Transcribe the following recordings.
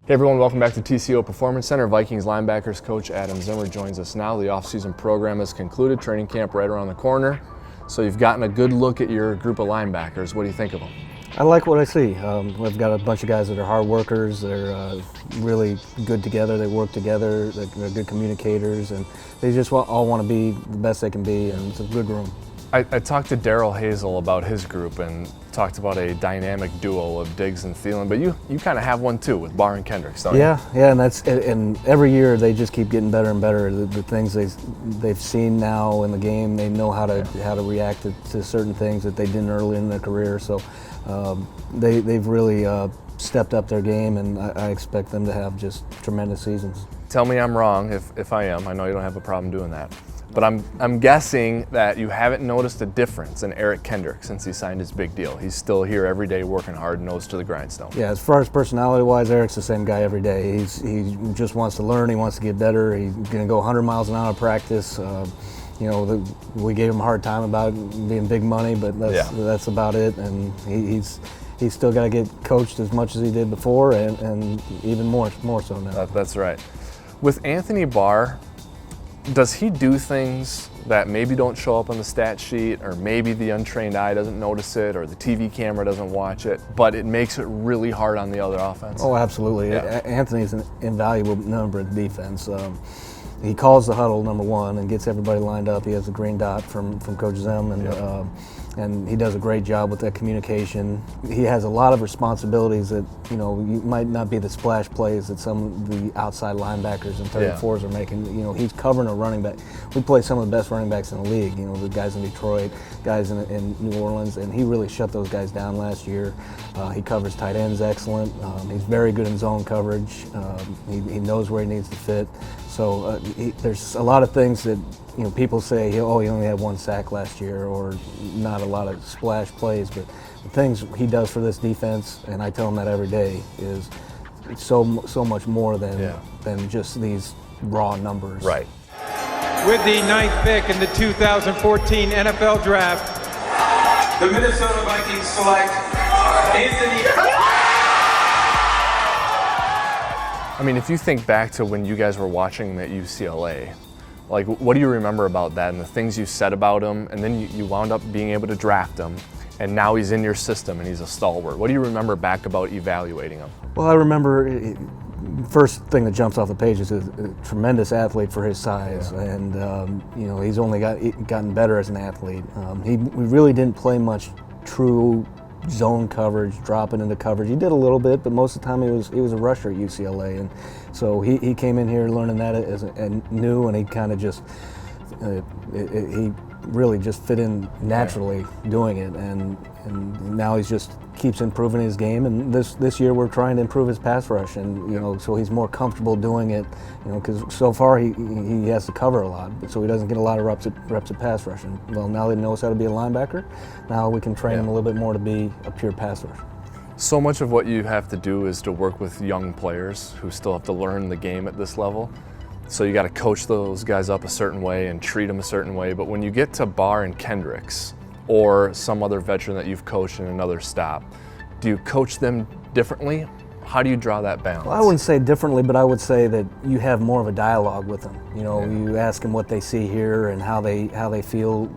Hey everyone, welcome back to TCO Performance Center. Vikings linebackers coach Adam Zimmer joins us now. The off-season program has concluded, training camp right around the corner. So you've gotten a good look at your group of linebackers. What do you think of them? I like what I see. We've got a bunch of guys that are hard workers. They're really good together. They work together. They're good communicators, and they just all want to be the best they can be, and it's a good room. I talked to Daryl Hazel about his group and talked about a dynamic duo of Diggs and Thielen, but you kind of have one too with Barr and Kendricks, don't you? Yeah, and every year they just keep getting better and better. The things they've seen now in the game, they know how to react to certain things that they didn't early in their career. So they've really stepped up their game, and I expect them to have just tremendous seasons. Tell me I'm wrong if I am. I know you don't have a problem doing that. But I'm guessing that you haven't noticed a difference in Eric Kendricks since he signed his big deal. He's still here every day working hard, nose to the grindstone. Yeah, as far as personality-wise, Eric's the same guy every day. He just wants to learn. He wants to get better. He's going to go 100 miles an hour practice. We gave him a hard time about being big money, but that's about it. And he's still got to get coached as much as he did before, and even more so now. That's right. With Anthony Barr, does he do things that maybe don't show up on the stat sheet, or maybe the untrained eye doesn't notice it, or the TV camera doesn't watch it, but it makes it really hard on the other offense? Oh, absolutely. Yeah. Anthony's an invaluable number of defense. He calls the huddle, number one, and gets everybody lined up. He has a green dot from Coach Zim, and he does a great job with that communication. He has a lot of responsibilities that, you might not be the splash plays that some of the outside linebackers and 34s are making. He's covering a running back. We play some of the best running backs in the league, the guys in Detroit, guys in New Orleans, and he really shut those guys down last year. He covers tight ends excellent. He's very good in zone coverage. He knows where he needs to fit. So there's a lot of things that people say, he only had one sack last year, or not a lot of splash plays, but the things he does for this defense, and I tell him that every day, is so much more than just these raw numbers. Right. With the 9th pick in the 2014 NFL Draft, the Minnesota Vikings select Anthony. I mean, if you think back to when you guys were watching at UCLA, like, what do you remember about that and the things you said about him, and then you wound up being able to draft him, and now he's in your system and he's a stalwart. What do you remember back about evaluating him? Well, I remember first thing that jumps off the page is a tremendous athlete for his size, and he's only gotten better as an athlete. We really didn't play much true zone coverage, dropping into coverage. He did a little bit, but most of the time he was a rusher at UCLA, and so he came in here learning that and knew, and he kind of just he really just fit in naturally doing it, and now he's just keeps improving his game, and this year we're trying to improve his pass rush, and so he's more comfortable doing it, because so far he has to cover a lot, so he doesn't get a lot of reps at pass rushing. Well, now that he knows how to be a linebacker, now we can train him a little bit more to be a pure pass rusher. So much of what you have to do is to work with young players who still have to learn the game at this level. So you got to coach those guys up a certain way and treat them a certain way. But when you get to Barr and Kendricks, or some other veteran that you've coached in another stop, do you coach them differently? How do you draw that balance? Well, I wouldn't say differently, but I would say that you have more of a dialogue with them. You ask them what they see here and how they feel,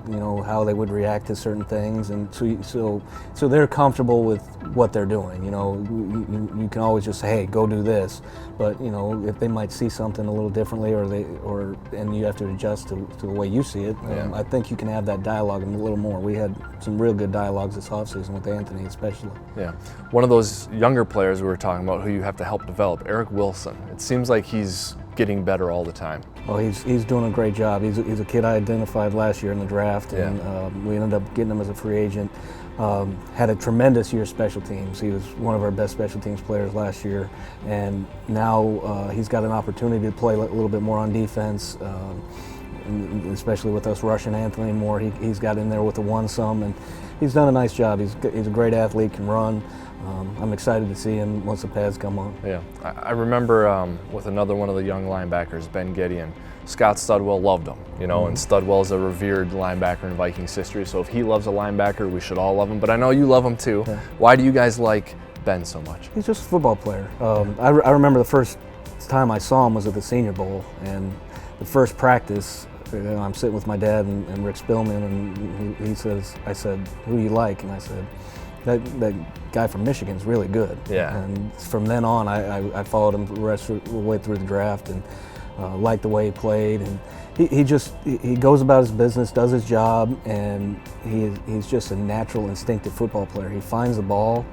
how they would react to certain things, and so they're comfortable with what they're doing. You can always just say, hey, go do this, but if they might see something a little differently, and you have to adjust to the way you see it. I think you can have that dialogue a little more. We had some real good dialogues this offseason with Anthony, especially. Yeah, one of those younger players we were talking about who you have to help develop, Eric Wilson. It seems like he's getting better all the time. Well, he's doing a great job. He's a kid I identified last year in the draft, and we ended up getting him as a free agent. Had a tremendous year special teams. He was one of our best special teams players last year, and now he's got an opportunity to play a little bit more on defense, especially with us rushing Anthony more. He's got in there with the one-some, and he's done a nice job. He's a great athlete, can run. I'm excited to see him once the pads come on. Yeah, I remember with another one of the young linebackers, Ben Gideon, Scott Studwell loved him, and Studwell's a revered linebacker in Vikings history, so if he loves a linebacker, we should all love him. But I know you love him too. Yeah. Why do you guys like Ben so much? He's just a football player. I remember the first time I saw him was at the Senior Bowl, and the first practice, I'm sitting with my dad and Rick Spillman, and he says, I said, "Who do you like?" And I said, that guy from Michigan's really good. Yeah. And from then on, I followed him the rest of the way through the draft, and liked the way he played. And he goes about his business, does his job, and he's just a natural, instinctive football player. He finds the ball,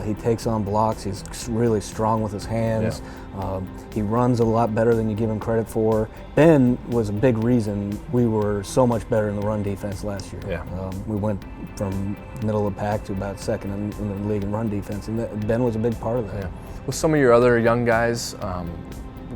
he takes on blocks, he's really strong with his hands. Yeah. He runs a lot better than you give him credit for. Ben was a big reason we were so much better in the run defense last year. Yeah. We went from middle of the pack to about second in the league in run defense, and Ben was a big part of that. Yeah. With some of your other young guys,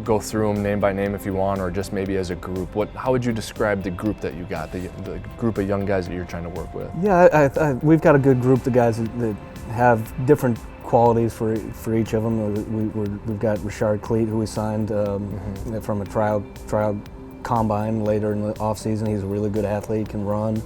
go through them name by name if you want, or just maybe as a group. How would you describe the group that you got, the group of young guys that you're trying to work with? Yeah, we've got a good group of guys that have different qualities for each of them. We've got Richard Cleat, who we signed from a tryout combine later in the offseason. He's a really good athlete, can run.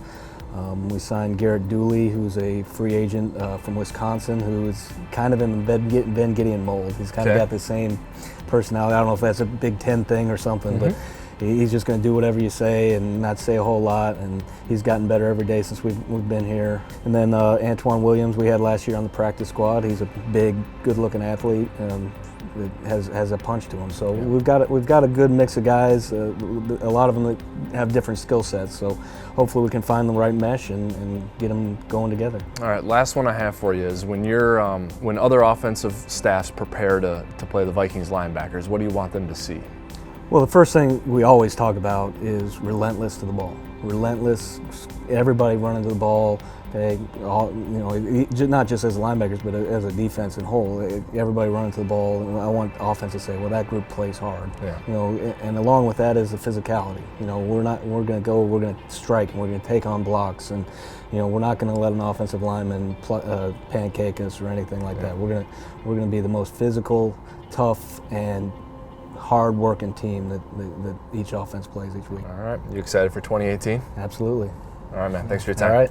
We signed Garrett Dooley, who's a free agent from Wisconsin, who is kind of in the Ben Gideon mold. He's kind of got the same personality. I don't know if that's a Big Ten thing or something, but he's just going to do whatever you say and not say a whole lot. And he's gotten better every day since we've been here. And then Antoine Williams, we had last year on the practice squad. He's a big, good-looking athlete. That has a punch to him. So we've got a good mix of guys. A lot of them that have different skill sets. So hopefully we can find the right mesh and get them going together. All right, last one I have for you is when other offensive staffs prepare to play the Vikings linebackers, what do you want them to see? Well, the first thing we always talk about is relentless to the ball. Relentless, everybody running to the ball. Okay, not just as linebackers, but as a defense in whole. Everybody running to the ball. And I want offense to say, well, that group plays hard. Yeah. And along with that is the physicality. We're going to strike, and we're going to take on blocks, and we're not going to let an offensive lineman pancake us or anything like that. We're going to be the most physical, tough, and hard-working team that each offense plays each week. All right, you excited for 2018? Absolutely. All right, man. Thanks for your time. All right.